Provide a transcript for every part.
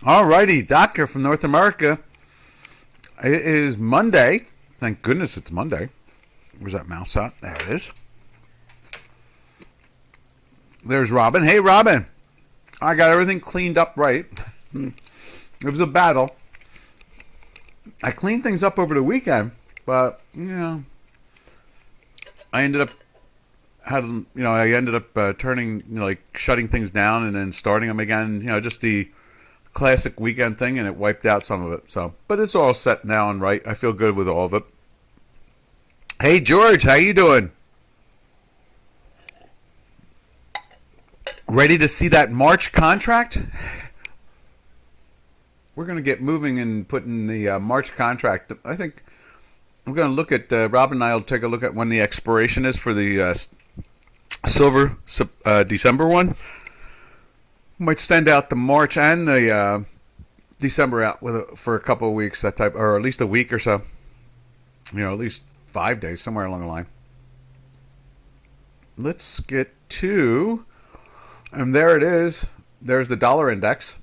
Alrighty, Doctor from North America. It is Monday. Thank goodness it's Monday. Where's that mouse at? There it is. There's Robin. Hey, Robin. I got everything cleaned up right. It was a battle. I cleaned things up over the weekend, but I ended up turning, like shutting things down and then starting them again. Just the classic weekend thing, and it wiped out some of it. So, but it's all set now and right. I feel good with all of it. Hey, George, how you doing? Ready to see that March contract? We're going to get moving and putting the March contract. I think I'm going to look at, Rob and I will take a look at when the expiration is for the silver December one. Might send out the March and the December out for a couple of weeks, that type, or at least a week or so. At least 5 days, somewhere along the line. Let's get to, and there it is. There's the dollar index.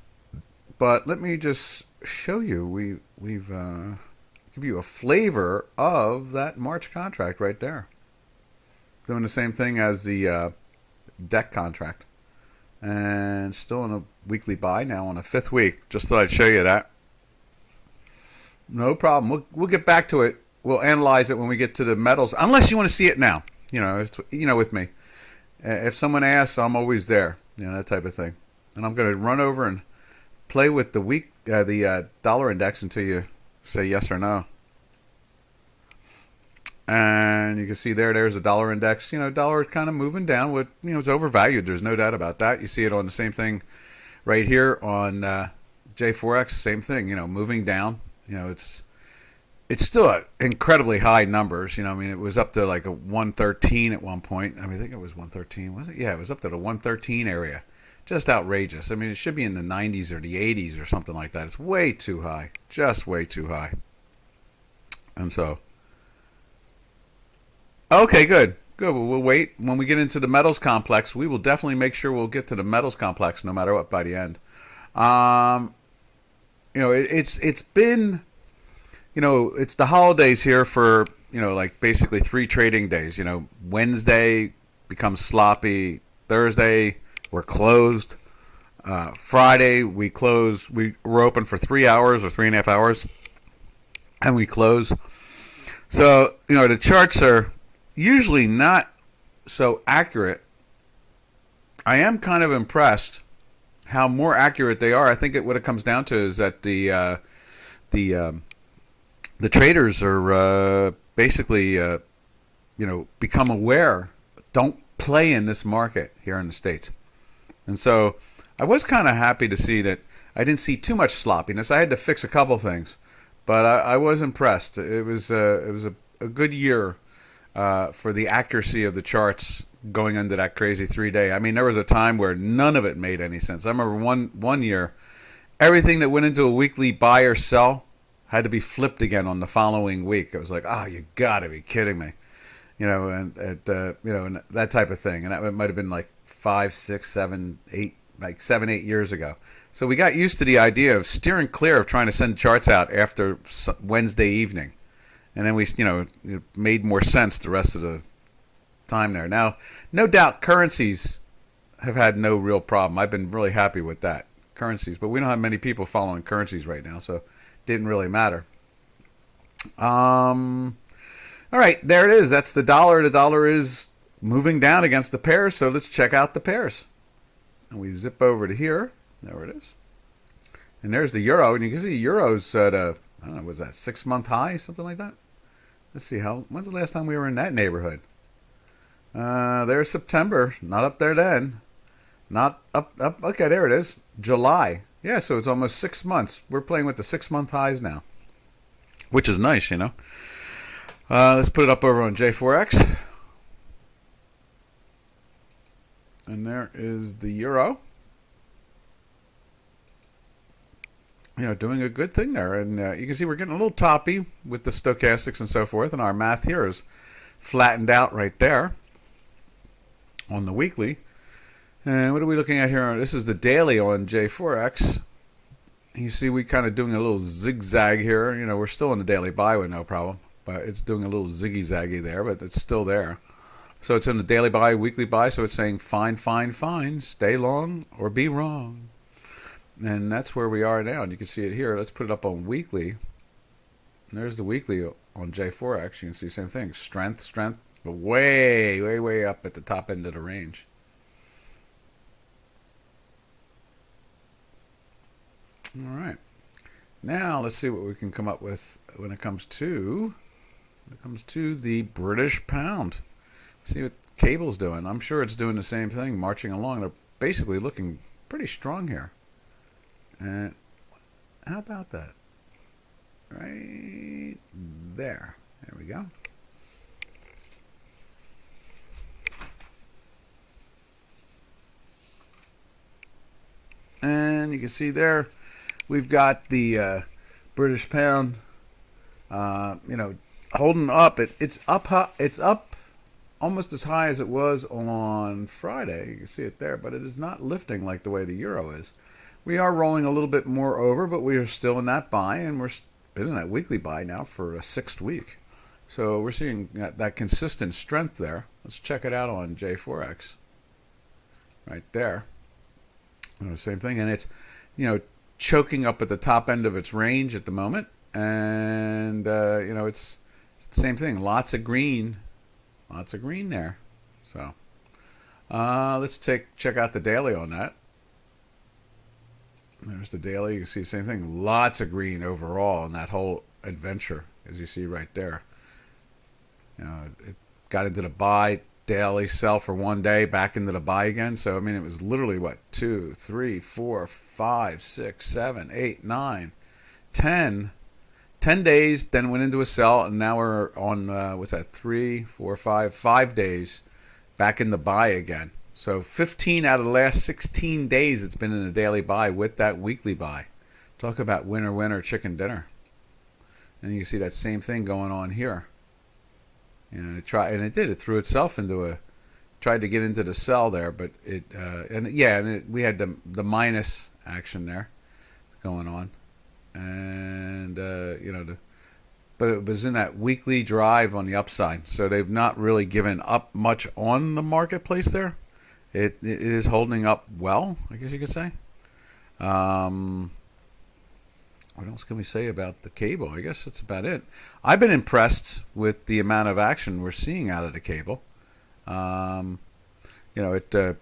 But let me just show you. We've give you a flavor of that March contract right there. Doing the same thing as the deck contract. And still in a weekly buy now on a fifth week. Just thought I'd show you that. No problem. We'll get back to it. We'll analyze it when we get to the metals. Unless you want to see it now. With me. If someone asks, I'm always there. That type of thing. And I'm going to run over and play with the dollar index until you say yes or no. And you can see there's a dollar index. Dollar is kind of moving down. It's overvalued. There's no doubt about that. You see it on the same thing right here on J4X. Same thing. Moving down. It's still at incredibly high numbers. It was up to like a 113 at one point. I think it was 113. Was it? Yeah, it was up to the 113 area. Just outrageous. It should be in the 90s or the 80s or something like that. It's way too high. Just way too high. And so, okay, good. Good. Well, we'll wait. When we get into the metals complex, we will definitely make sure we'll get to the metals complex no matter what by the end. It's been, it's the holidays here for, like basically 3 trading days. Wednesday becomes sloppy. Thursday, we're closed. Friday, we close. We're open for 3 hours or 3.5 hours, and we close. So, the charts are usually not so accurate. I am kind of impressed how more accurate they are. I think what it comes down to is that the traders are basically, become aware. Don't play in this market here in the States. And so I was kind of happy to see that I didn't see too much sloppiness. I had to fix a couple things, but I was impressed. It was a good year for the accuracy of the charts going into that crazy 3-day. There was a time where none of it made any sense. I remember one year, everything that went into a weekly buy or sell had to be flipped again on the following week. It was like, you got to be kidding me, and that type of thing. And that might have been like 5, 6, 7, 8, like 7, 8 years ago. So we got used to the idea of steering clear of trying to send charts out after Wednesday evening. And then it made more sense the rest of the time there. Now, no doubt currencies have had no real problem. I've been really happy with that. Currencies, but we don't have many people following currencies right now, so it didn't really matter. All right, there it is. That's the dollar. The dollar is moving down against the pairs, so let's check out the pairs. And we zip over to here. There it is. And there's the euro, and you can see euro's at a, I don't know, was that 6-month high, something like that? Let's see, when's the last time we were in that neighborhood? There's September, not up there then. Not up, okay, there it is. July. Yeah, so it's almost 6 months. We're playing with the 6-month highs now, which is nice, Let's put it up over on J4X. And there is the euro. Doing a good thing there. And you can see we're getting a little toppy with the stochastics and so forth. And our math here is flattened out right there on the weekly. And what are we looking at here? This is the daily on J4X. You see, we kind of doing a little zigzag here. You know, we're still in the daily buy with no problem, but it's doing a little ziggy zaggy there, but it's still there. So it's in the daily buy, weekly buy. So it's saying fine, fine, fine, stay long or be wrong, and that's where we are now. And you can see it here. Let's put it up on weekly. There's the weekly on J4X. You can see the same thing. Strength, strength, but way, way, way up at the top end of the range. All right. Now let's see what we can come up with when it comes to the British pound. See what cable's doing. I'm sure it's doing the same thing, marching along. They're basically looking pretty strong here. And how about that? Right there. There we go. And you can see there, we've got the British pound, holding up. It's up. It's up almost as high as it was on Friday. You can see it there, but it is not lifting like the way the euro is. We are rolling a little bit more over, but we are still in that buy, and we're been in that weekly buy now for a 6th week. So we're seeing that consistent strength there. Let's check it out on J4X. Right there. Same thing, and it's, choking up at the top end of its range at the moment, and it's the same thing. Lots of green there. So let's check out the daily on that. There's the daily. You can see the same thing. Lots of green overall in that whole adventure, as you see right there. It got into the buy, daily, sell for 1 day, back into the buy again. So, I mean, it was literally, 2, 3, 4, 5, 6, 7, 8, 9, 10. 10 days, then went into a sell, and now we're on, 3, 4, 5 days back in the buy again. So 15 out of the last 16 days it's been in a daily buy with that weekly buy. Talk about winner, winner, chicken dinner. And you see that same thing going on here. It threw itself into tried to get into the sell there, but we had the minus action there going on. And, but it was in that weekly drive on the upside. So they've not really given up much on the marketplace there. It is holding up well, I guess you could say. What else can we say about the cable? I guess that's about it. I've been impressed with the amount of action we're seeing out of the cable. Hey, Metho!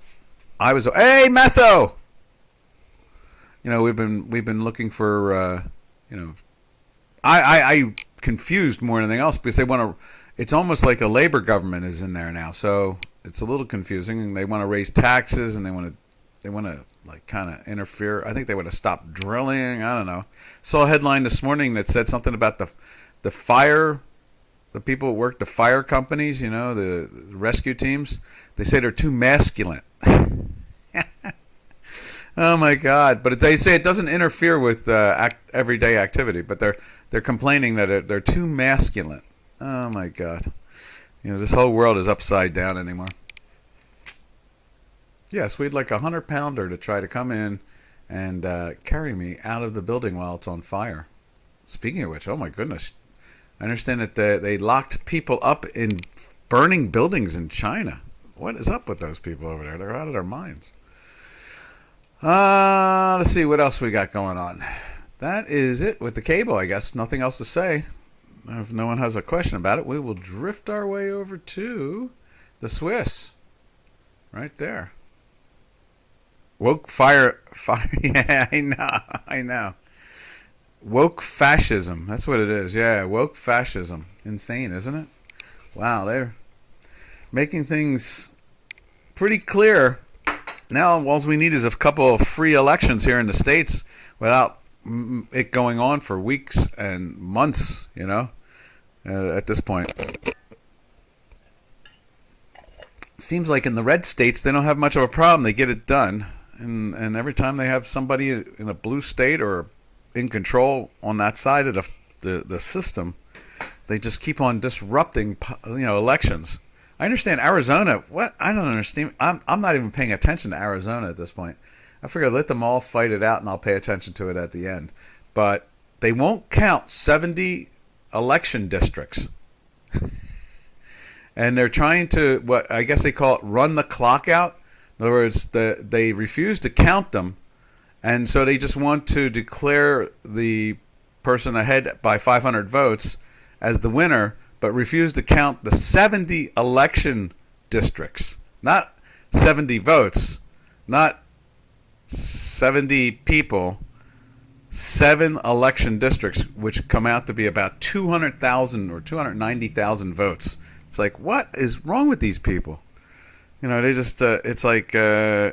We've been looking for, I confused more than anything else because they want to. It's almost like a labor government is in there now, so it's a little confusing. And they want to raise taxes, and they want to kind of interfere. I think they want to stop drilling. I don't know. Saw a headline this morning that said something about the fire, the people who work the fire companies. The rescue teams. They say they're too masculine. Oh my God! But they say it doesn't interfere with everyday activity. But they're complaining that they're too masculine. Oh my God! This whole world is upside down anymore. Yes, we'd like a 100-pounder to try to come in and carry me out of the building while it's on fire. Speaking of which, oh my goodness, I understand that they locked people up in burning buildings in China. What is up with those people over there? They're out of their minds. Let's see what else we got going on. That is it with the cable, I guess. Nothing else to say. If no one has a question about it, we will drift our way over to the Swiss. Right there. Woke fire. Yeah, I know. Woke fascism. That's what it is. Yeah, woke fascism. Insane, isn't it? Wow, they're making things pretty clear. Now, all we need is a couple of free elections here in the States without it going on for weeks and months, at this point. Seems like in the red states, they don't have much of a problem. They get it done. And every time they have somebody in a blue state or in control on that side of the system, they just keep on disrupting, elections. I understand Arizona. What? I don't understand. I'm not even paying attention to Arizona at this point. I figure let them all fight it out, and I'll pay attention to it at the end. But they won't count 70 election districts. And they're trying to, what I guess they call it, run the clock out. In other words, they refuse to count them, and so they just want to declare the person ahead by 500 votes as the winner, but refuse to count the 70 election districts. Not 70 votes, not 70 people, 7 election districts, which come out to be about 200,000 or 290,000 votes. It's like, what is wrong with these people? You know, they just, it's like, I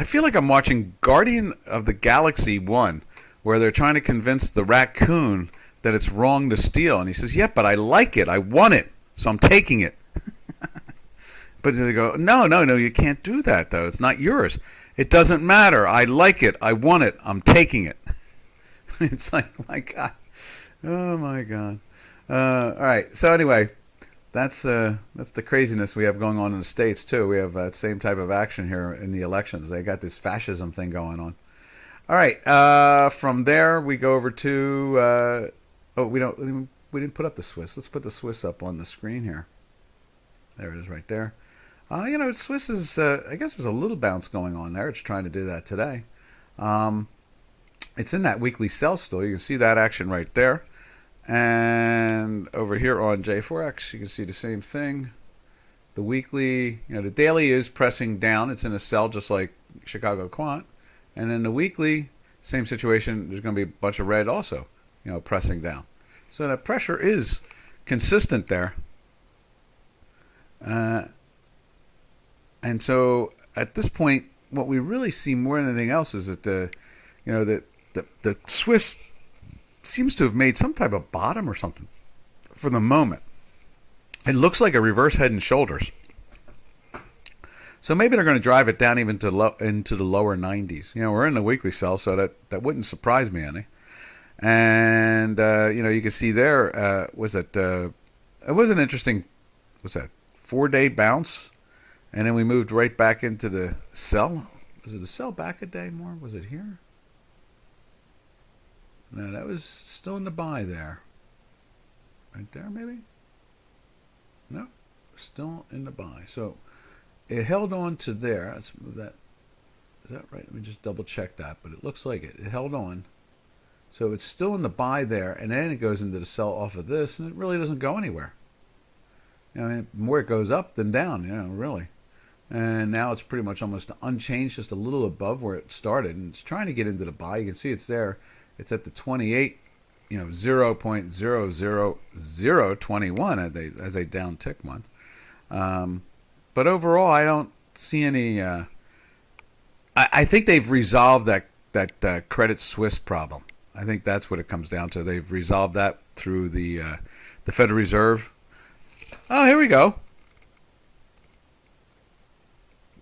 feel like I'm watching Guardian of the Galaxy 1, where they're trying to convince the raccoon that it's wrong to steal. And he says, yeah, but I like it. I want it. So I'm taking it. But they go, no, you can't do that, though. It's not yours. It doesn't matter. I like it. I want it. I'm taking it. It's like, oh, my God. Oh, my God. All right. So anyway, that's the craziness we have going on in the States, too. We have that same type of action here in the elections. They got this fascism thing going on. All right. From there, we go over to... we didn't put up the Swiss. Let's put the Swiss up on the screen here. There it is right there. You know, Swiss is, I guess there's a little bounce going on there. It's trying to do that today. It's in that weekly sell still. You can see that action right there. And over here on J4X, you can see the same thing. The weekly, you know, the daily is pressing down. It's in a sell just like Chicago Quant. And then the weekly, same situation. There's going to be a bunch of red also, you know, pressing down. So that pressure is consistent there. And so at this point, what we really see more than anything else is that the Swiss seems to have made some type of bottom or something for the moment. It looks like a reverse head and shoulders. So maybe they're going to drive it down even into the lower 90s. You know, we're in the weekly sell, so that wouldn't surprise me any. And you know, you can see there it was an interesting, what's that, 4-day bounce, and then we moved right back into the sell. Was it the sell back a day more? Was it here? No, that was still in the buy there. Right there, maybe? No, still in the buy. So it held on to there. Let's move that. Is that right? Let me just double check that, but it looks like it. It held on. So it's still in the buy there, and then it goes into the sell off of this, and it really doesn't go anywhere. You know, I mean, more it goes up than down, you know, really. And now it's pretty much almost unchanged, just a little above where it started, and it's trying to get into the buy. You can see it's there. It's at the 28, you know, 0.00021 as a down tick one. But overall, I don't see any. I think they've resolved that Credit Suisse problem. I think that's what it comes down to. They've resolved that through the Federal Reserve. Oh, here we go.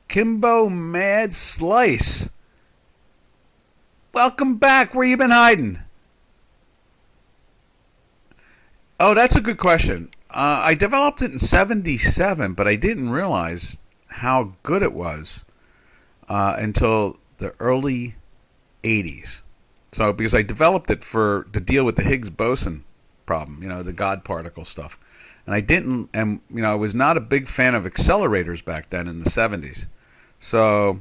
Kimbo Mad Slice. Welcome back. Where you been hiding? Oh, that's a good question. I developed it in 77, but I didn't realize how good it was until the early 80s. So, because I developed it to deal with the Higgs boson problem, you know, the God particle stuff. And I didn't, and, you know, I was not a big fan of accelerators back then in the 70s. So,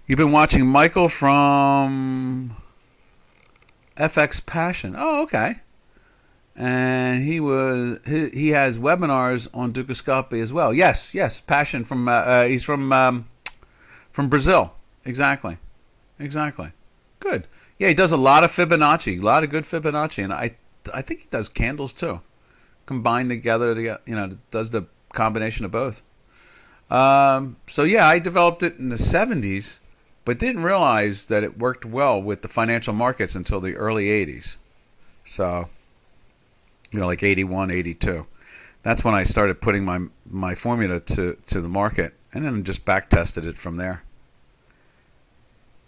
you've been watching Michael from FX Passion. Oh, okay. And he has webinars on Ducoscopy as well. Yes, Passion from he's from Brazil. Exactly. Good. Yeah, he does a lot of Fibonacci, a lot of good Fibonacci, and I think he does candles too, combined together. You know, does the combination of both. So yeah, I developed it in the 70s, but didn't realize that it worked well with the financial markets until the early 80s. So, you know, like 81, 82. That's when I started putting my formula to the market, and then just back tested it from there.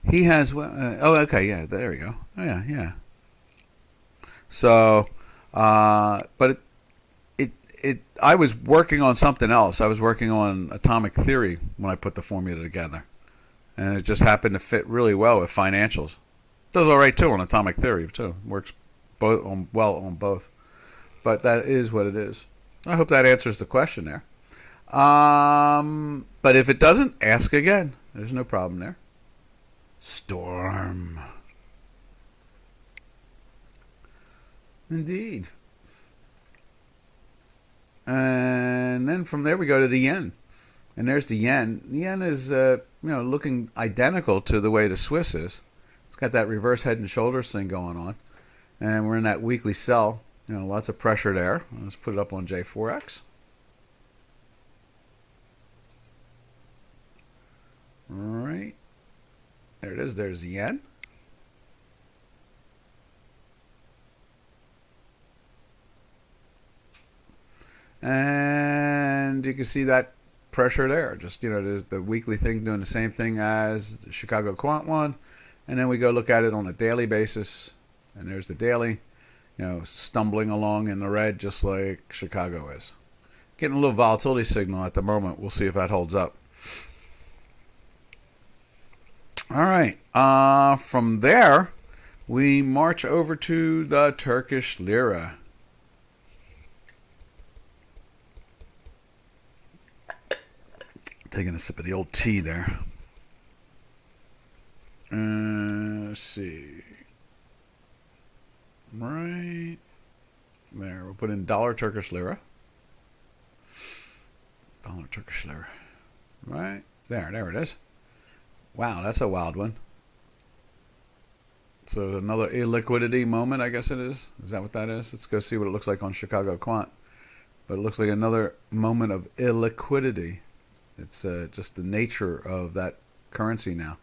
He has okay, yeah, there we go. Oh, yeah. So, but I was working on something else. I was working on atomic theory when I put the formula together, and it just happened to fit really well with financials. Does all right too on atomic theory too. Works well on both. But that is what it is. I hope that answers the question there. But if it doesn't, ask again. There's no problem there. Storm. Indeed. And then from there we go to the yen. And there's the yen. The yen is looking identical to the way the Swiss is. It's got that reverse head and shoulders thing going on. And we're in that weekly sell. Lots of pressure there. Let's put it up on J4X. All right. There it is. There's the yen. And you can see that pressure there. Just, there's the weekly thing doing the same thing as the Chicago Quant one. And then we go look at it on a daily basis. And there's the daily, stumbling along in the red just like Chicago is. Getting a little volatility signal at the moment. We'll see if that holds up. All right. From there, we march over to the Turkish lira. Taking a sip of the old tea there. Let's see. Right there. We'll put in dollar Turkish lira. Dollar Turkish lira. Right there. There it is. Wow, that's a wild one. So another illiquidity moment, I guess it is. Is that what that is? Let's go see what it looks like on Chicago Quant. But it looks like another moment of illiquidity. It's just the nature of that currency now.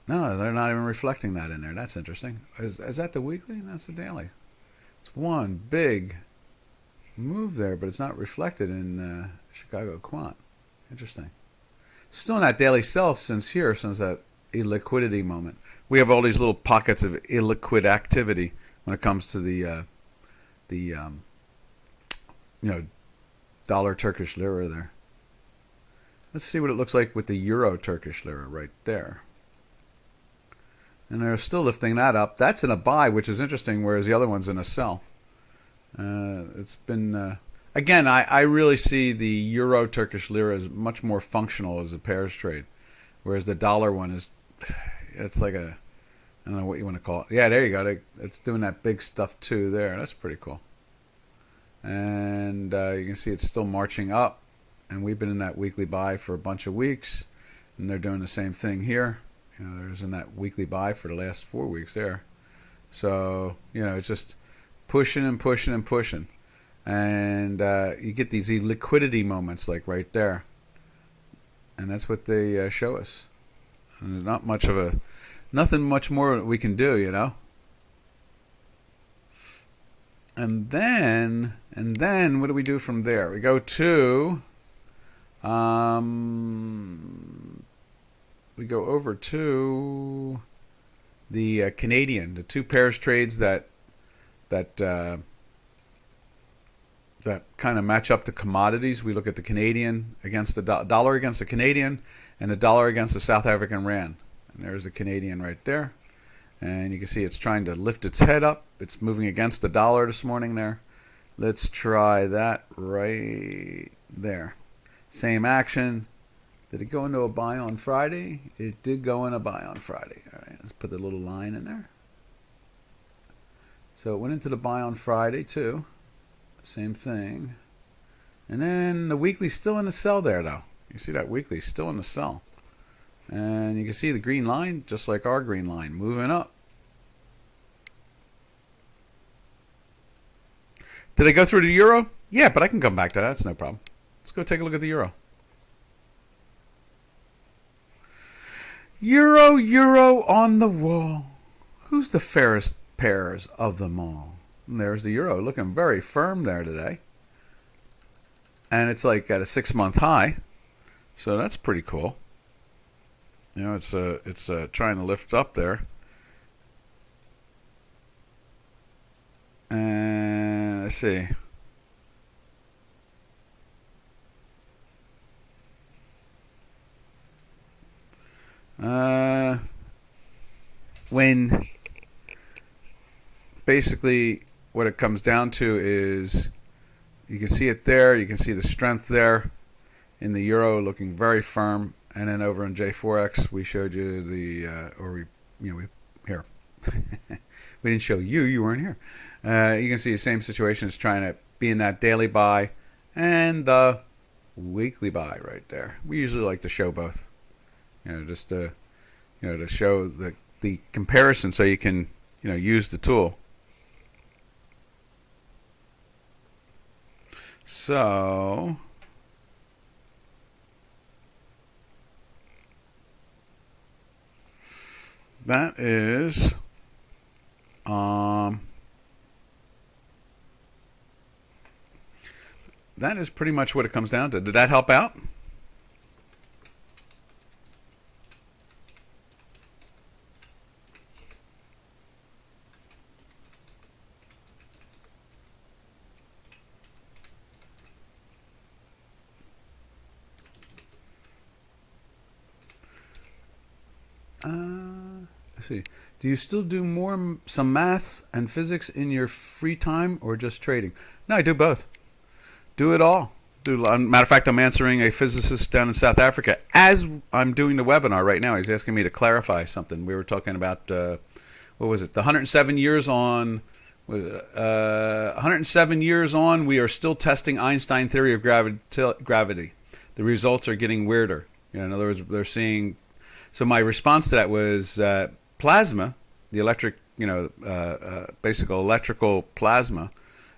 No, they're not even reflecting that in there. That's interesting. Is that the weekly? That's the daily. It's one big move there, but it's not reflected in Chicago Quant. Interesting. Still in that daily sell since that illiquidity moment. We have all these little pockets of illiquid activity when it comes to the dollar Turkish lira there. Let's see what it looks like with the euro Turkish lira right there. And they're still lifting that up. That's in a buy, which is interesting, whereas the other one's in a sell. It's been... Again, I really see the euro Turkish lira as much more functional as a pairs trade, whereas the dollar one is, it's like a, I don't know what you want to call it. Yeah, there you go. It's doing that big stuff too there. That's pretty cool. And you can see it's still marching up, and we've been in that weekly buy for a bunch of weeks, and they're doing the same thing here. There's in that weekly buy for the last 4 weeks there. So, it's just pushing and pushing and pushing. And you get these liquidity moments like right there, and that's what they show us. And there's nothing much more we can do, And then what do we do from there? We go to we go over to the Canadian, the two pairs trades that kind of match up to commodities. We look at the Canadian against the dollar against the Canadian, and the dollar against the South African rand. And there's the Canadian right there. And you can see it's trying to lift its head up. It's moving against the dollar this morning there. Let's try that right there. Same action. Did it go into a buy on Friday? It did go in a buy on Friday. All right, let's put the little line in there. So it went into the buy on Friday too. Same thing. And then the weekly's still in the sell there though. You see that weekly still in the sell. And you can see the green line, just like our green line, moving up. Did I go through the euro? Yeah, but I can come back to that. That's no problem. Let's go take a look at the euro. Euro on the wall. Who's the fairest pairs of them all? And there's the euro, looking very firm there today. And it's like at a 6-month high. So that's pretty cool. It's trying to lift up there. And let's see. when basically what it comes down to is you can see it there. You can see the strength there in the euro looking very firm. And then over in J4X, we showed you the, here. We didn't show you. You weren't here. You can see the same situation is trying to be in that daily buy and the weekly buy right there. We usually like to show both, just to show the comparison so you can, use the tool. So that is pretty much what it comes down to. Did that help out? Let's see. Do you still do some maths and physics in your free time or just trading? No, I do both. Do it all. Matter of fact, I'm answering a physicist down in South Africa as I'm doing the webinar right now. He's asking me to clarify something. We were talking about, what was it? The 107 years on, 107 years on, we are still testing Einstein theory of gravity. The results are getting weirder. In other words, they're seeing. So my response to that was plasma, the electric, basic electrical plasma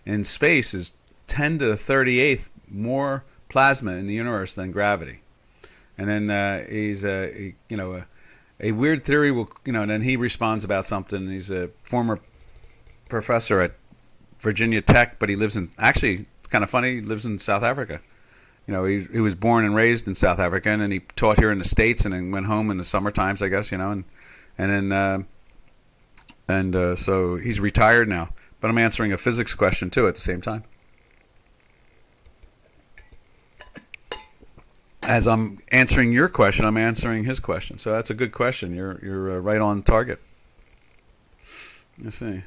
in space is 10 to the 38th more plasma in the universe than gravity. And then he's a weird theory will, and then he responds about something. He's a former professor at Virginia Tech, but he lives in, actually, it's kind of funny, he lives in South Africa. He was born and raised in South Africa, and then he taught here in the States, and then went home in the summer times, I guess, so he's retired now. But I'm answering a physics question too at the same time. As I'm answering your question, I'm answering his question. So that's a good question. You're right on target. Let's see.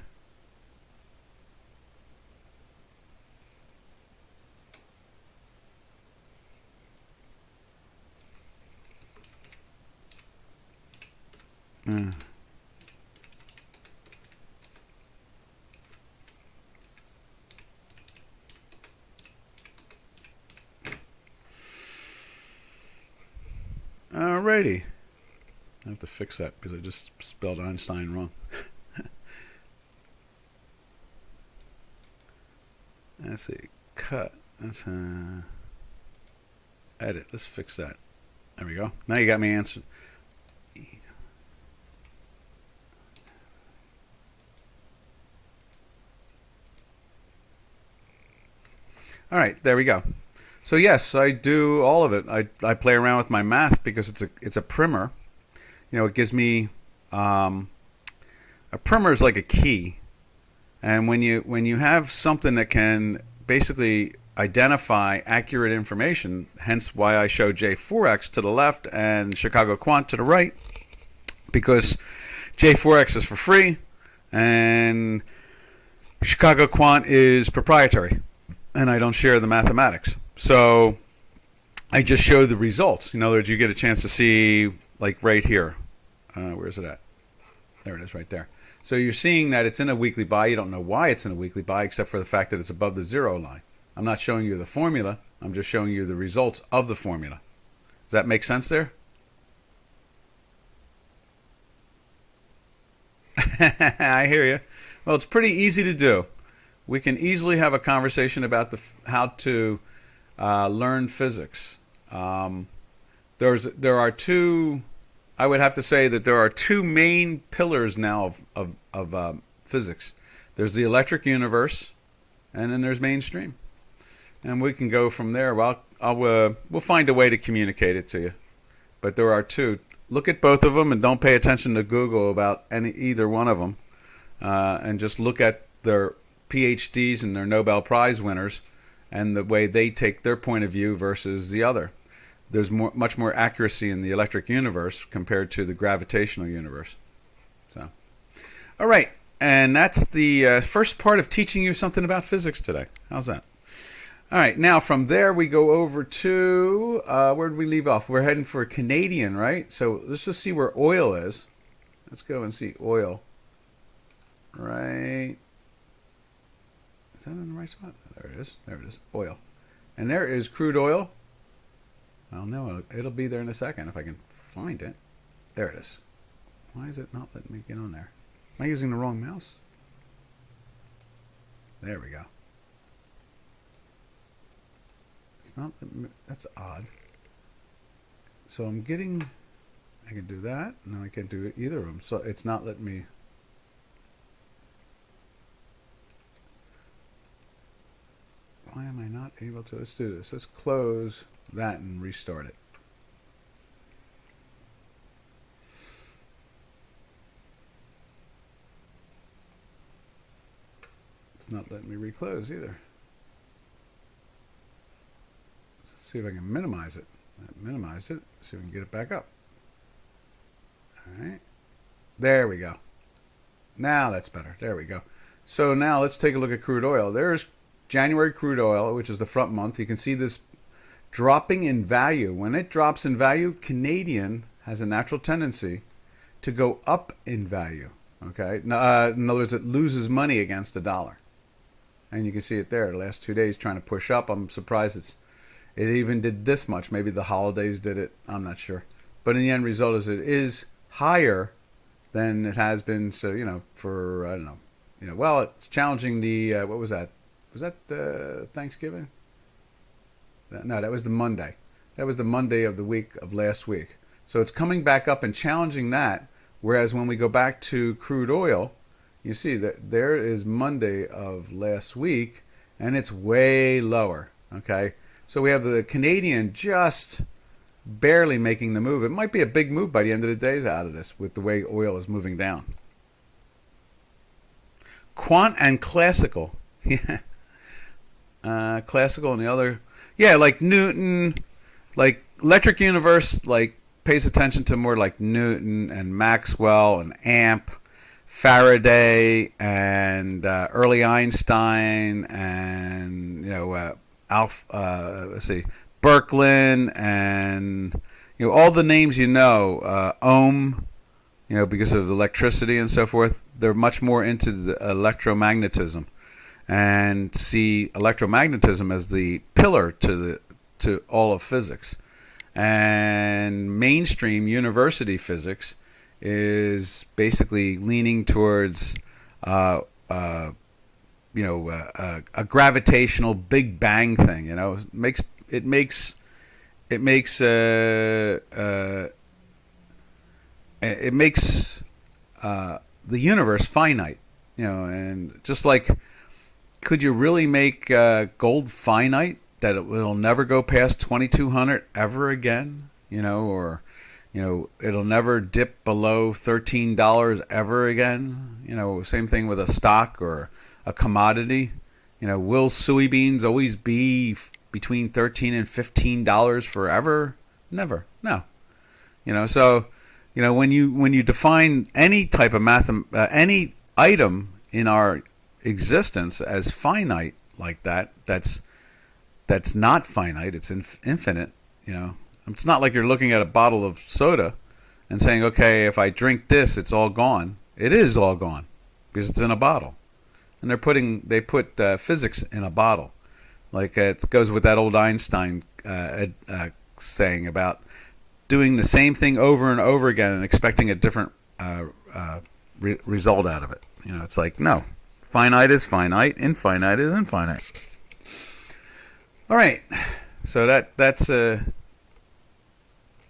Alrighty. I have to fix that because I just spelled Einstein wrong. Let's see. Cut. That's edit. Let's fix that. There we go. Now you got me answered. All right, there we go. So yes, I do all of it. I play around with my math because it's a primer. It gives me a primer is like a key, and when you have something that can basically identify accurate information, hence why I show J4X to the left and Chicago Quant to the right, because J4X is for free and Chicago Quant is proprietary. And I don't share the mathematics. So I just show the results. In other words, you get a chance to see, like right here. Where is it at? There it is right there. So you're seeing that it's in a weekly buy. You don't know why it's in a weekly buy except for the fact that it's above the zero line. I'm not showing you the formula. I'm just showing you the results of the formula. Does that make sense there? I hear you. Well, it's pretty easy to do. We can easily have a conversation about how to learn physics. There are two. I would have to say that there are two main pillars now of physics. There's the electric universe, and then there's mainstream, and we can go from there. Well, we'll find a way to communicate it to you, but there are two. Look at both of them, and don't pay attention to Google about either one of them, and just look at their PhDs and their Nobel Prize winners and the way they take their point of view versus the other. There's much more accuracy in the electric universe compared to the gravitational universe. So All right, and that's the first part of teaching you something about physics today. How's that? All right, now from there we go over to where did we leave off? We're heading for Canadian, right? So let's just see where oil is. Let's go and see oil. Right. Is that in the right spot? There it is. There it is. Oil. And there is crude oil. Well, no, it'll be there in a second if I can find it. There it is. Why is it not letting me get on there? Am I using the wrong mouse? There we go. It's not. That's odd. So I'm getting. I can do that. No, I can't do either of them. So it's not letting me. Why am I not able to? Let's do this. Let's close that and restart it. It's not letting me reclose either. Let's see if I can minimize it. Minimize it. See if we can get it back up. All right. There we go. Now that's better. There we go. So now let's take a look at crude oil. There's January crude oil, which is the front month. You can see this dropping in value. When it drops in value, Canadian has a natural tendency to go up in value. Okay. In other words, it loses money against the dollar. And you can see it there. The last 2 days trying to push up. I'm surprised it even did this much. Maybe the holidays did it. I'm not sure. But in the end result is it is higher than it has been. So, for, I don't know. Well, it's challenging the, what was that? Was that Thanksgiving? No, that was the Monday. That was the Monday of the week of last week. So it's coming back up and challenging that. Whereas when we go back to crude oil, you see that there is Monday of last week, and it's way lower. Okay, so we have the Canadian just barely making the move. It might be a big move by the end of the day out of this with the way oil is moving down. Quant and classical. Yeah. Classical and the other. Yeah, like Newton, like Electric Universe, like pays attention to more like Newton and Maxwell and Amp, Faraday and early Einstein and let's see, Birkeland and all the names Ohm, because of electricity and so forth. They're much more into the electromagnetism and see electromagnetism as the pillar to all of physics. And mainstream university physics is basically leaning towards a gravitational Big Bang thing. It makes the universe finite. And just like, could you really make gold finite, that it will never go past 2200 ever again? Or it'll never dip below $13 ever again. Same thing with a stock or a commodity. Will soybeans always be between $13 and $15 forever? Never. No. So when you define any type of any item in our existence as finite like that, that's not finite. It's infinite. It's not like you're looking at a bottle of soda and saying, okay, if I drink this, it's all gone. It is all gone because it's in a bottle. And they put physics in a bottle. Like it goes with that old Einstein saying about doing the same thing over and over again and expecting a different result out of it. It's like, no, finite is finite, infinite is infinite. All right, so that's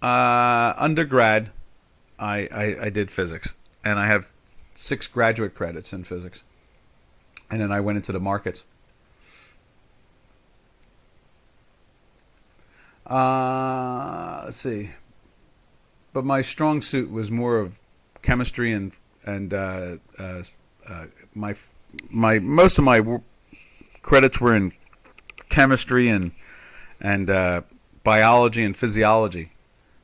undergrad. I did physics, and I have 6 graduate credits in physics, and then I went into the markets. Let's see, but my strong suit was more of chemistry and my most of my credits were in chemistry and biology and physiology,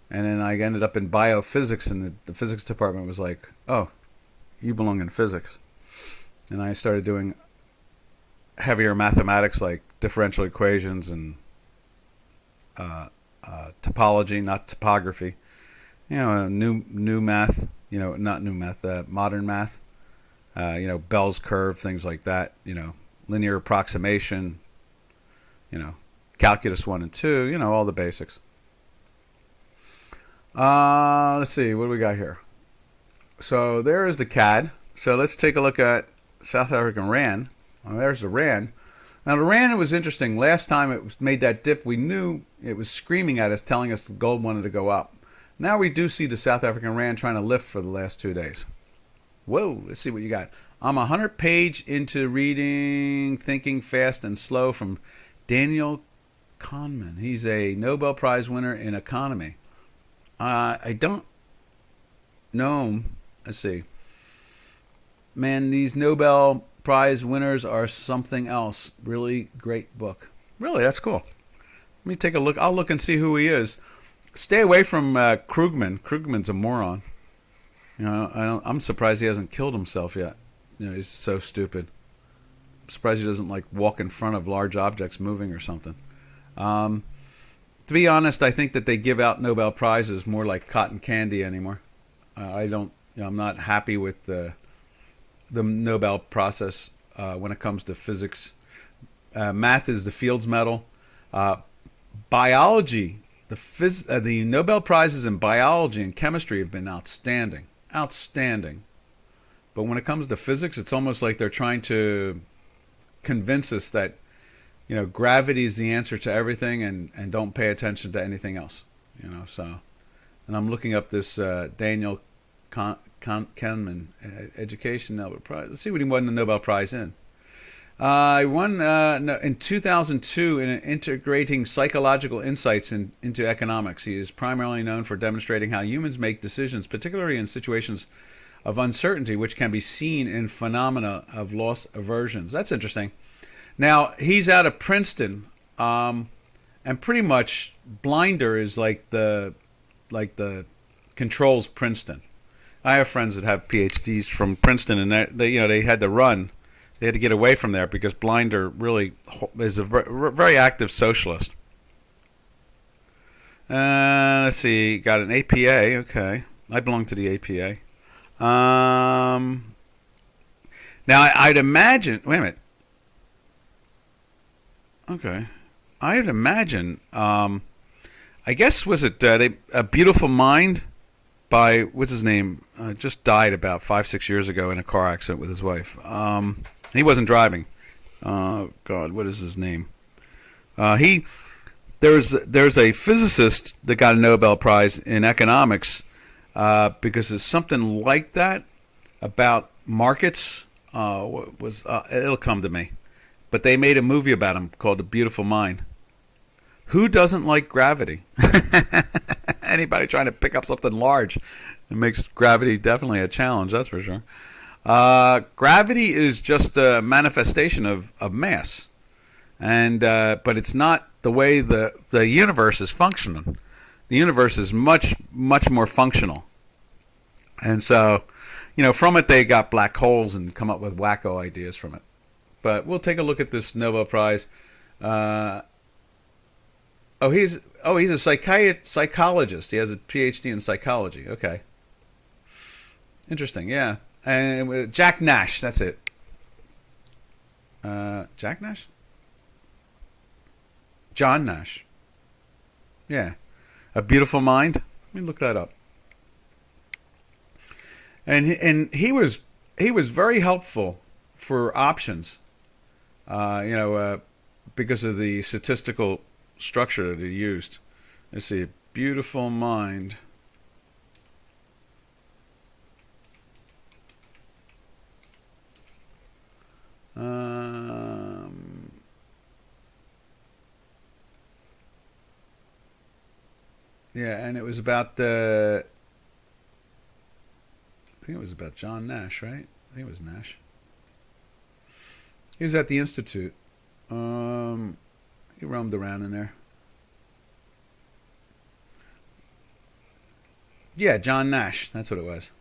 and then I ended up in biophysics, and the physics department was like, "Oh, you belong in physics. And I started doing heavier mathematics like differential equations and topology, not topography. New math. Not new math, modern math. Bell's curve, things like that. Linear approximation. Calculus 1 and 2. All the basics. Let's see, what do we got here? So there is the CAD. So let's take a look at South African Rand. There's the Rand. Now the Rand was interesting. Last time it made that dip, we knew it was screaming at us, telling us the gold wanted to go up. Now we do see the South African Rand trying to lift for the last 2 days. Whoa, let's see what you got. I'm 100 page into reading Thinking Fast and Slow from Daniel Kahneman. He's a Nobel Prize winner in economy. I don't know him. Let's see. Man, these Nobel Prize winners are something else. Really great book. Really, that's cool. Let me take a look. I'll look and see who he is. Stay away from Krugman. Krugman's a moron. I'm surprised he hasn't killed himself yet. He's so stupid. I'm surprised he doesn't walk in front of large objects moving or something. To be honest, I think that they give out Nobel Prizes more like cotton candy anymore. I'm not happy with the Nobel process when it comes to physics. Math is the Fields Medal. Biology, the Nobel Prizes in biology and chemistry have been outstanding. Outstanding. But when it comes to physics, it's almost like they're trying to convince us that gravity is the answer to everything, and don't pay attention to anything else. And I'm looking up this Daniel Kahneman Education Nobel Prize. Let's see what he won the Nobel Prize in. He won in 2002 in integrating psychological insights into economics. He is primarily known for demonstrating how humans make decisions, particularly in situations of uncertainty, which can be seen in phenomena of loss aversions. That's interesting. Now, he's out of Princeton, and pretty much Blinder is like the controls Princeton. I have friends that have PhDs from Princeton, and they had to run. They had to get away from there because Blinder really is a very active socialist. Let's see, got an APA. Okay, I belong to the APA. Now I'd imagine. Wait a minute. Okay, I'd imagine. I guess was it A Beautiful Mind by what's his name? Just died about 5-6 years ago in a car accident with his wife. He wasn't driving. God, what is his name? There's a physicist that got a Nobel Prize in economics because it's something like that about markets. It'll come to me. But they made a movie about him called A Beautiful Mind. Who doesn't like gravity? Anybody trying to pick up something large, it makes gravity definitely a challenge, that's for sure. Gravity is just a manifestation of mass, and but it's not the way the universe is functioning. The universe is much more functional, and so from it they got black holes and come up with wacko ideas from it. But we'll take a look at this Nobel Prize. He's a psychologist. He has a PhD in psychology. Okay, interesting. Yeah. And Jack Nash, that's it. Jack Nash? John Nash. Yeah. A Beautiful Mind. Let me look that up. And he was very helpful for options. Because of the statistical structure that he used. Let's see. Beautiful Mind. Yeah, and it was about I think it was about John Nash, right? I think it was Nash. He was at the Institute. He roamed around in there. Yeah, John Nash. That's what it was.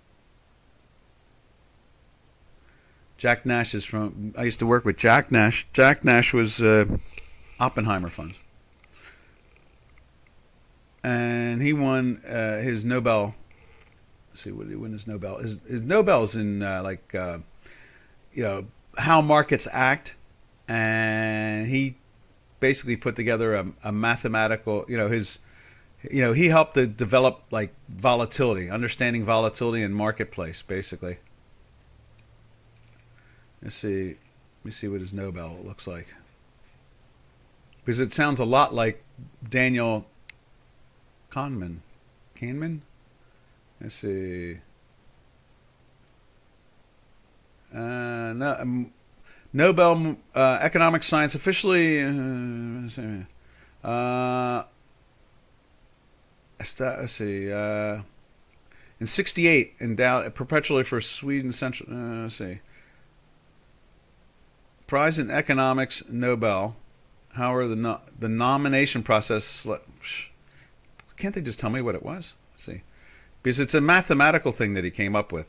Jack Nash is from. I used to work with Jack Nash. Jack Nash was Oppenheimer funds, and he won his Nobel. Let's see, what did he win his Nobel? His Nobel's in how markets act, and he basically put together a mathematical. He helped to develop like volatility, understanding volatility in marketplace, basically. Let's see. Let me see what his Nobel looks like, because it sounds a lot like Daniel Kahneman. Kahneman. Let's see. No, Nobel economic science officially. Let's see. In '68, endowed perpetually for Sweden Central. Let's see. Prize in economics, Nobel. However, the nomination process. Can't they just tell me what it was? Let's see. Because it's a mathematical thing that he came up with.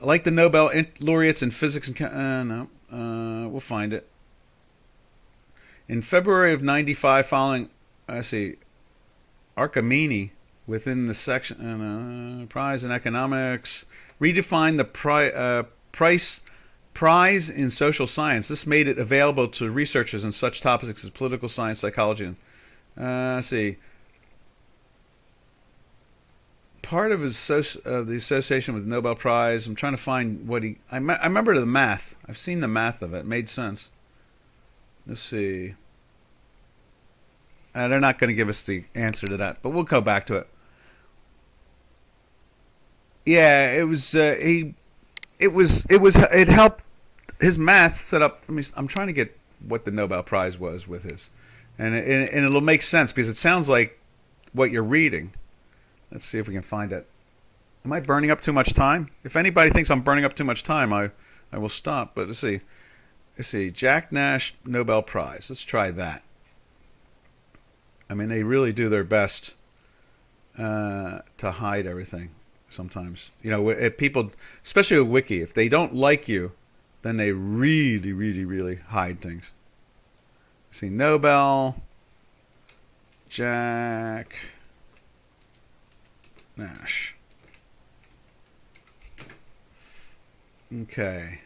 Like the Nobel laureates in physics and we'll find it. In February of '95, following, Archimedes within the section prize in economics redefined the prize in social science. This made it available to researchers in such topics as political science, psychology, and part of the association with the Nobel Prize. I'm trying to find what he. I remember the math. I've seen the math of it. It made sense. Let's see. They're not going to give us the answer to that, but we'll go back to it. Yeah, it was. It helped his math set up. I'm trying to get what the Nobel Prize was with his, and it'll make sense because it sounds like what you're reading. Let's see if we can find it. Am I burning up too much time? If anybody thinks I'm burning up too much time, I will stop. But let's see. Jack Nash Nobel Prize. Let's try that. I mean, they really do their best to hide everything. Sometimes, if people, especially with Wiki, if they don't like you, then they really, really, really hide things. See, Nobel, Jack Nash. Okay.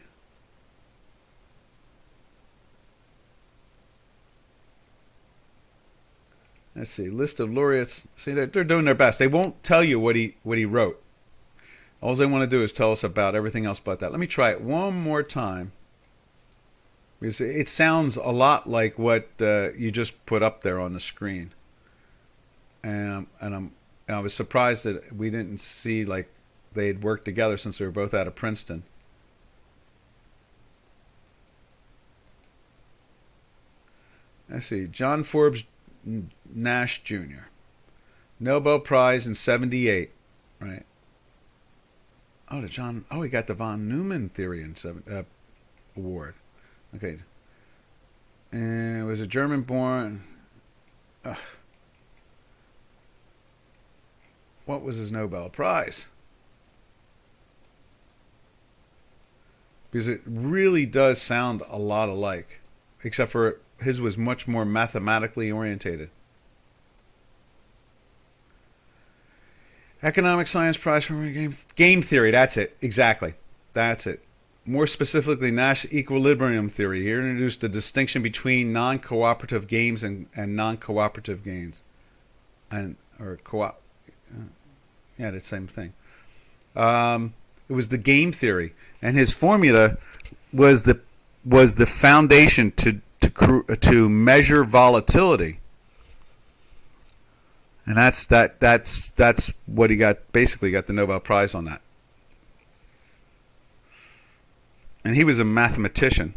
Let's see, list of laureates. See, they're doing their best. They won't tell you what he wrote. All they want to do is tell us about everything else but that. Let me try it one more time. Because it sounds a lot like what you just put up there on the screen. And I was surprised that we didn't see like they had worked together since they were both out of Princeton. Let's see, John Forbes Nash Jr. Nobel Prize in '78, right? He got the von Neumann theory in award. Okay. And it was a German-born. What was his Nobel Prize? Because it really does sound a lot alike, except for his was much more mathematically orientated. Economic Science Prize for game theory. That's it. Exactly. That's it. More specifically, Nash equilibrium theory. He introduced the distinction between non-cooperative games and non-cooperative games, yeah, the same thing. It was the game theory, and his formula was the foundation to measure volatility. And that's what he got. Basically, got the Nobel Prize on that. And he was a mathematician.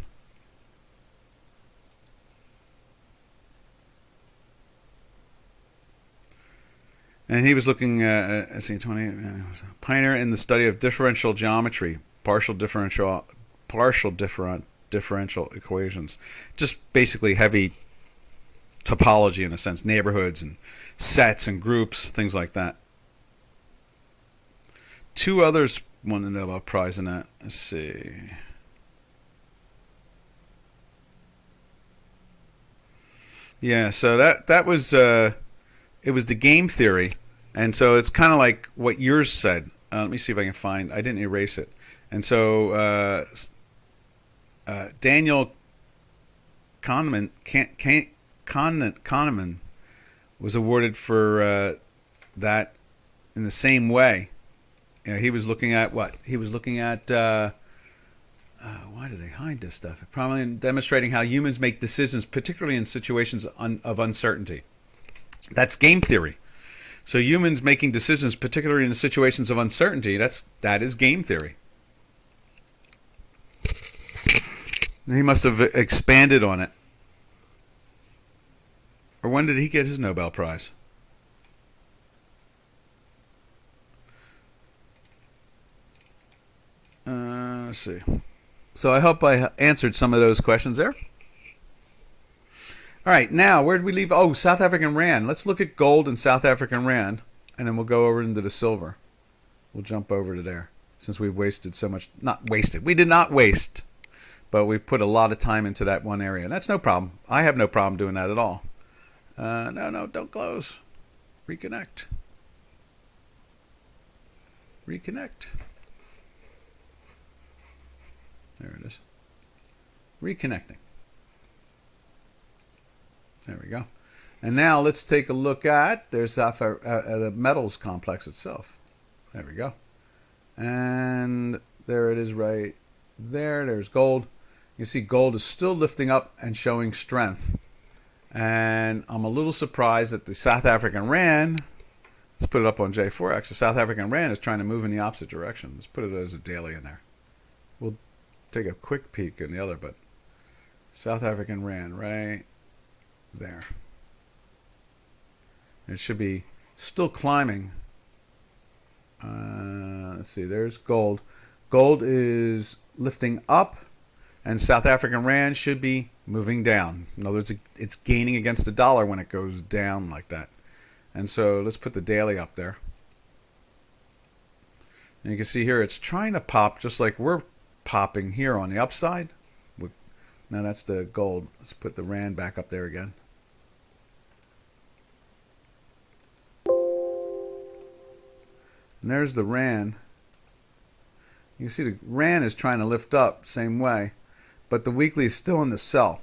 And he was looking at 20 pioneer in the study of differential geometry, partial differential equations, just basically heavy topology in a sense, neighborhoods and sets and groups, things like that. Two others won the Nobel Prize in that? Let's see. Yeah, so that was it was the game theory, and so it's kind of like what yours said. Let me see if I can find. I didn't erase it, and so Daniel Kahneman was awarded for that in the same way. You know, he was looking at what? He was looking at why do they hide this stuff? Probably demonstrating how humans make decisions, particularly in situations of uncertainty. That's game theory. So humans making decisions, particularly in situations of uncertainty, that is game theory. He must have expanded on it. Or when did he get his Nobel Prize? Let's see. So I hope I answered some of those questions there. All right, now where did we leave? Oh, South African Rand. Let's look at gold and South African Rand, and then we'll go over into the silver. We'll jump over to there since we've wasted so much. Not wasted. We did not waste, but we put a lot of time into that one area. And that's no problem. I have no problem doing that at all. No, don't close. Reconnect. Reconnect. There it is. Reconnecting. There we go. And now let's take a look at, there's the metals complex itself. There we go. And there it is right there. There's gold. You see gold is still lifting up and showing strength. And I'm a little surprised that the South African Rand, let's put it up on J4X, the South African Rand is trying to move in the opposite direction. Let's put it as a daily in there. We'll take a quick peek in the other, but South African Rand right there. It should be still climbing. Let's see, there's gold. Gold is lifting up, and South African Rand should be moving down. In other words, it's gaining against the dollar when it goes down like that. And so let's put the daily up there. And you can see here it's trying to pop just like we're popping here on the upside. Now that's the gold. Let's put the Rand back up there again. And there's the Rand. You can see the Rand is trying to lift up same way, but the weekly is still in the sell.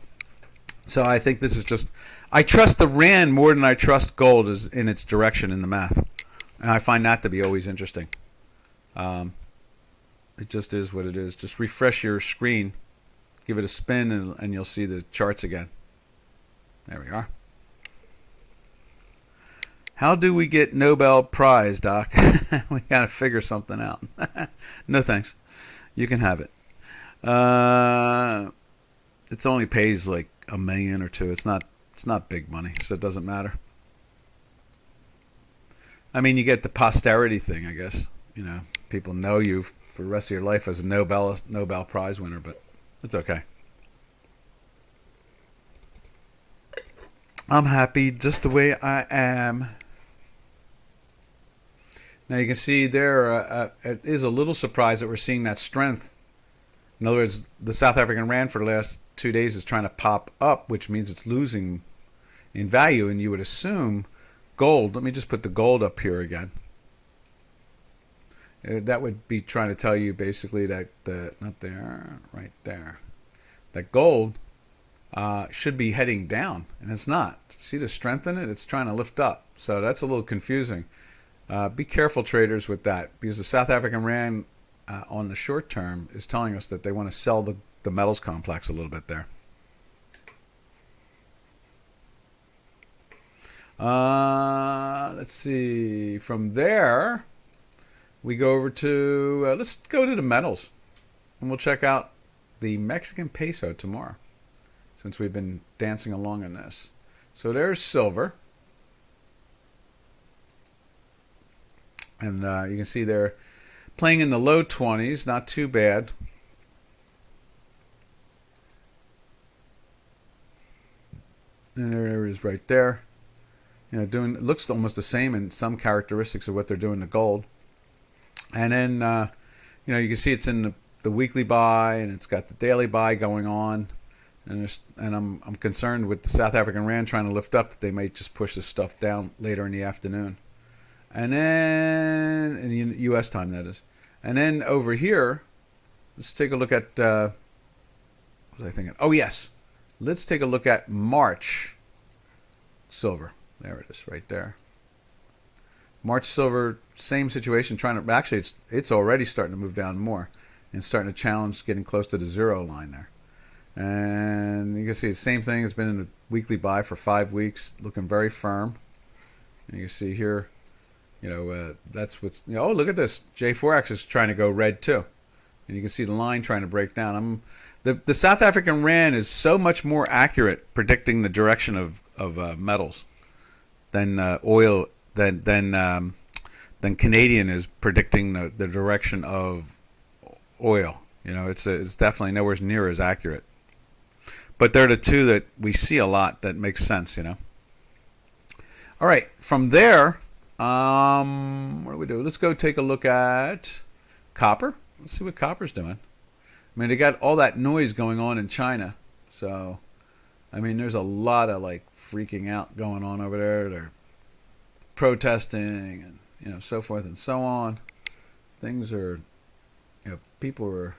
So I think this is just, I trust the Rand more than I trust gold is in its direction in the math. And I find that to be always interesting. It just is what it is. Just refresh your screen, give it a spin, and you'll see the charts again. There we are. How do we get Nobel Prize, Doc? We got to figure something out. No thanks. You can have it. It only pays like $1 million or $2 million. It's not big money, so it doesn't matter. I mean, you get the posterity thing, I guess. You know, people know you for the rest of your life as a Nobel Prize winner, but it's okay. I'm happy just the way I am. Now you can see there, it is a little surprised that we're seeing that strength. In other words, the South African Rand for the last 2 days is trying to pop up, which means it's losing in value, and you would assume gold. Let me just put the gold up here again. That would be trying to tell you basically that not there, right there, that gold should be heading down, and it's not. See the strength in it? It's trying to lift up. So that's a little confusing. Be careful, traders, with that, because the South African Rand on the short term is telling us that they want to sell the metals complex a little bit there. Let's see. From there, we go over to, let's go to the metals, and we'll check out the Mexican peso tomorrow, since we've been dancing along in this. So there's silver. And you can see they're playing in the low 20s, not too bad. And there it is right there. You know, doing, it looks almost the same in some characteristics of what they're doing to gold. And then You can see it's in the weekly buy, and it's got the daily buy going on. And I'm concerned with the South African rand trying to lift up that they may just push this stuff down later in the afternoon. And then in U.S. time, that is. And then over here, let's take a look at what was I thinking? Oh yes, let's take a look at March silver. There it is, right there. March silver, same situation. Actually, it's already starting to move down more, and starting to challenge getting close to the zero line there. And you can see the same thing. It's been in a weekly buy for 5 weeks, looking very firm. And you can see here, that's what's. Oh, look at this. J4X is trying to go red too, and you can see the line trying to break down. The South African rand is so much more accurate predicting the direction of metals than oil than Canadian is predicting the direction of oil. It's definitely nowhere near as accurate. But they're the two that we see a lot that makes sense, All right, from there, what do we do? Let's go take a look at copper. Let's see what copper's doing. I mean, they got all that noise going on in China. So, I mean, there's a lot of, freaking out going on over there. They're protesting and, so forth and so on. Things are, people are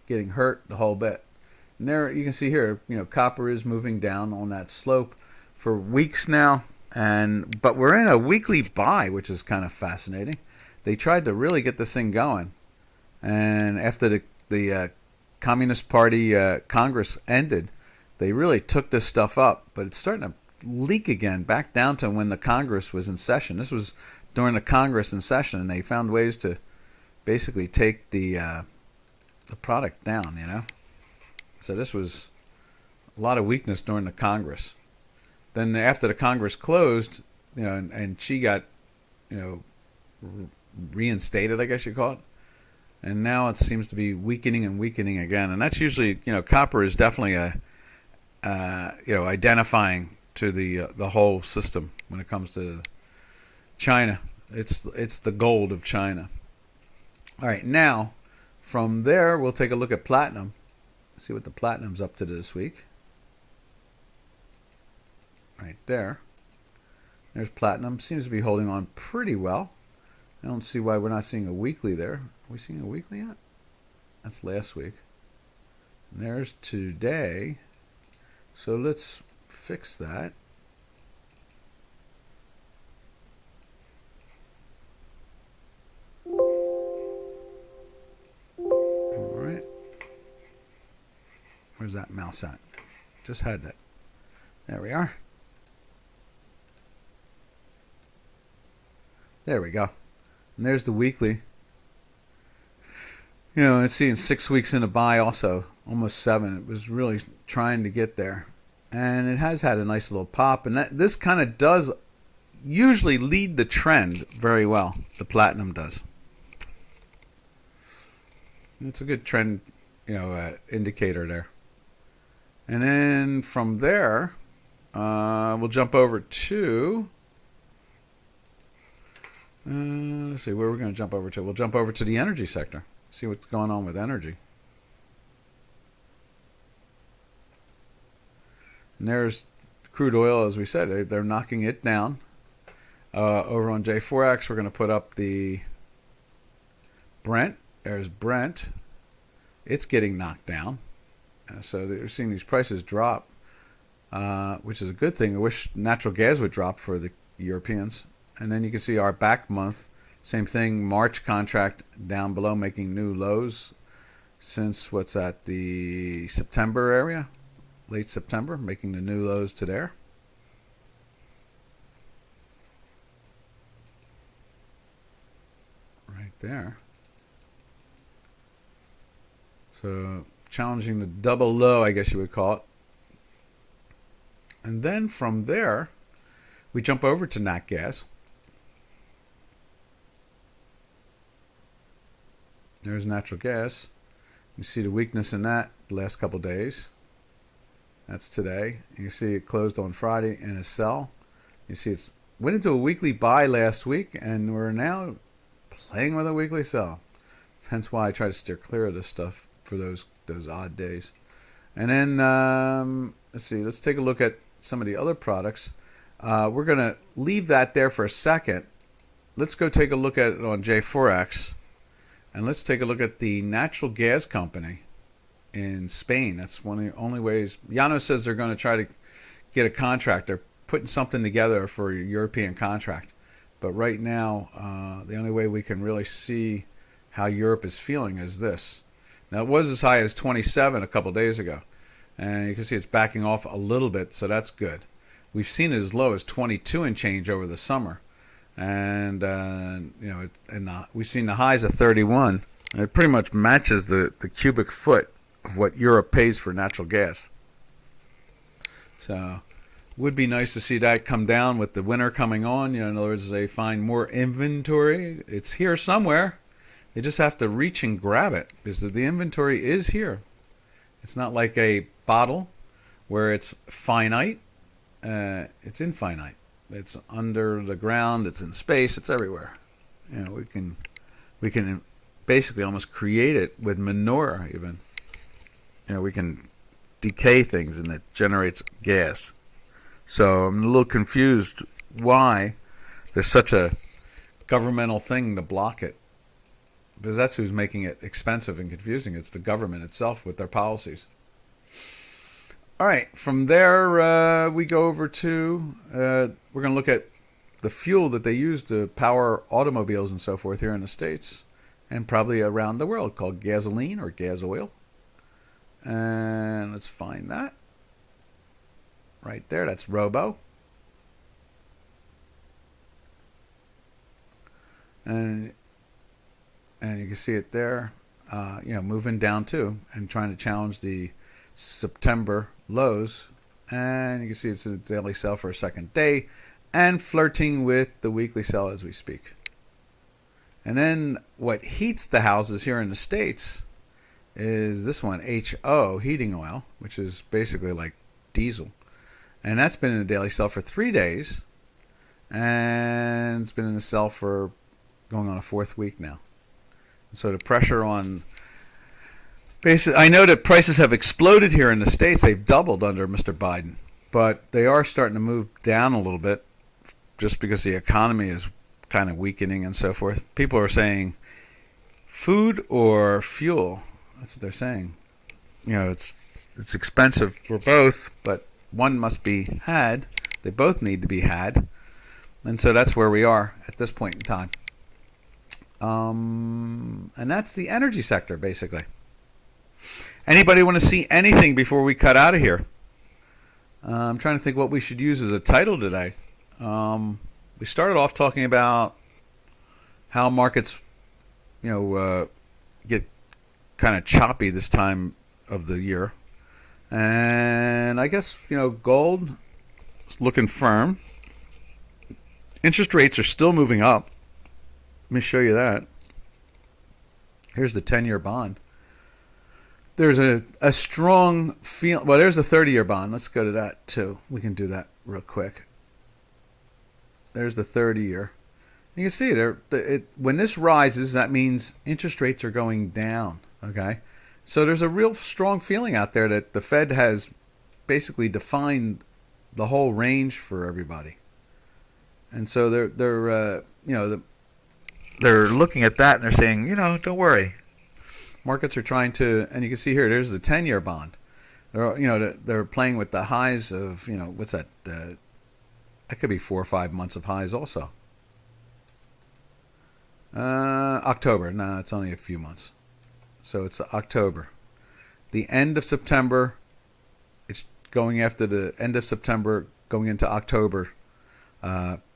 getting hurt the whole bit. And there you can see here, copper is moving down on that slope for weeks now. But we're in a weekly buy, which is kind of fascinating. They tried to really get this thing going. And after the Communist Party Congress ended, they really took this stuff up. But it's starting to leak again, back down to when the Congress was in session. This was during the Congress in session, and they found ways to basically take the product down, So this was a lot of weakness during the Congress. Then after the Congress closed, and she got, reinstated, I guess you call it. And now it seems to be weakening and weakening again. And that's usually, copper is definitely identifying to the whole system when it comes to China. It's the gold of China. All right, now from there we'll take a look at platinum. See what the platinum's up to this week. Right there. There's platinum. Seems to be holding on pretty well. I don't see why we're not seeing a weekly there. Are we seeing a weekly yet? That's last week. And there's today. So let's fix that. All right. Where's that mouse at? Just had that. There we are. There we go. And there's the weekly. It's seeing 6 weeks in a buy also. Almost 7. It was really trying to get there. And it has had a nice little pop. And this kind of does usually lead the trend very well. The platinum does. It's a good trend, indicator there. And then from there, we'll jump over to... let's see, where we're going to jump over to. We'll jump over to the energy sector. See what's going on with energy. And there's crude oil, as we said. They're knocking it down. Over on J4X, we're going to put up the Brent. There's Brent. It's getting knocked down. So they're seeing these prices drop, which is a good thing. I wish natural gas would drop for the Europeans. And then you can see our back month, same thing, March contract down below, making new lows since, what's that, the September area? Late September, making the new lows to there. Right there. So challenging the double low, I guess you would call it. And then from there, we jump over to nat gas. There's natural gas. You see the weakness in that the last couple of days. That's today. You see it closed on Friday in a sell. You see it's went into a weekly buy last week, and we're now playing with a weekly sell. Hence why I try to steer clear of this stuff for those odd days. And then let's see. Let's take a look at some of the other products. We're going to leave that there for a second. Let's go take a look at it on J4X. And let's take a look at the natural gas company in Spain. That's one of the only ways. Yano says they're going to try to get a contract. They're putting something together for a European contract. But right now, the only way we can really see how Europe is feeling is this. Now, it was as high as 27 a couple days ago. And you can see it's backing off a little bit, so that's good. We've seen it as low as 22 and change over the summer. And, we've seen the highs of 31. And it pretty much matches the cubic foot of what Europe pays for natural gas. So would be nice to see that come down with the winter coming on. In other words, they find more inventory. It's here somewhere. They just have to reach and grab it because the inventory is here. It's not like a bottle where it's finite. It's infinite. It's under the ground. It's in space. It's everywhere. We can basically almost create it with manure even. We can decay things and it generates gas. So I'm a little confused why there's such a governmental thing to block it. Because that's who's making it expensive and confusing. It's the government itself with their policies. All right, from there we go over to, we're going to look at the fuel that they use to power automobiles and so forth here in the States and probably around the world, called gasoline or gas oil. And let's find that. Right there, that's Robo. And you can see it there, moving down too and trying to challenge the September lows. And you can see it's a daily sell for a second day and flirting with the weekly sell as we speak. And then what heats the houses here in the States is this one, HO, heating oil, which is basically like diesel. And that's been in the daily sell for 3 days. And it's been in the sell for going on a fourth week now. So the pressure on... Basically, I know that prices have exploded here in the States. They've doubled under Mr. Biden. But they are starting to move down a little bit just because the economy is kind of weakening and so forth. People are saying food or fuel. That's what they're saying. It's expensive for both, but one must be had. They both need to be had. And so that's where we are at this point in time. And that's the energy sector, basically. Anybody want to see anything before we cut out of here? I'm trying to think what we should use as a title today. We started off talking about how markets, get kind of choppy this time of the year. And I guess, gold is looking firm. Interest rates are still moving up. Let me show you that. Here's the 10-year bond. There's a strong feel. Well, there's the 30-year bond. Let's go to that too. We can do that real quick. There's the 30-year. You can see when this rises, that means interest rates are going down. Okay, so there's a real strong feeling out there that the Fed has basically defined the whole range for everybody, and so they're looking at that and they're saying, don't worry. Markets are trying to, and you can see here, there's the 10-year bond. They're playing with the highs of, what's that? That could be 4 or 5 months of highs also. October. No, it's only a few months. So it's October. The end of September, it's going after the end of September, going into October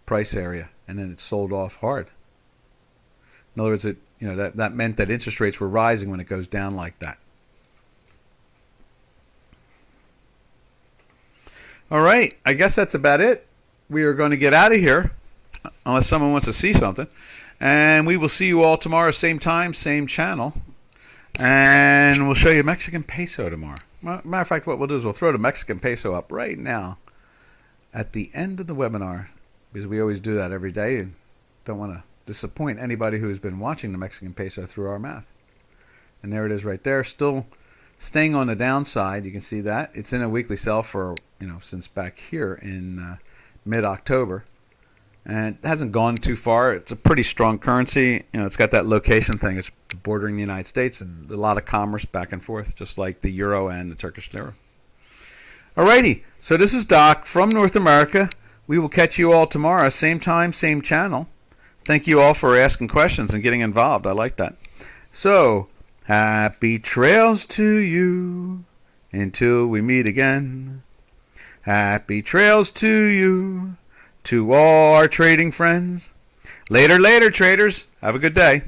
price area, and then it's sold off hard. In other words, that meant that interest rates were rising when it goes down like that. All right, I guess that's about it. We are going to get out of here, unless someone wants to see something. And we will see you all tomorrow, same time, same channel. And we'll show you Mexican peso tomorrow. Matter of fact, what we'll do is we'll throw the Mexican peso up right now at the end of the webinar, because we always do that every day and don't want to disappoint anybody who's been watching the Mexican peso through our math. And there it is right there, still staying on the downside. You can see that. It's in a weekly sell for, since back here in mid-October. And it hasn't gone too far. It's a pretty strong currency. It's got that location thing. It's bordering the United States and a lot of commerce back and forth, just like the euro and the Turkish lira. Alrighty, so this is Doc from North America. We will catch you all tomorrow, same time, same channel. Thank you all for asking questions and getting involved. I like that. So, happy trails to you until we meet again. Happy trails to you, to all our trading friends. Later, traders. Have a good day.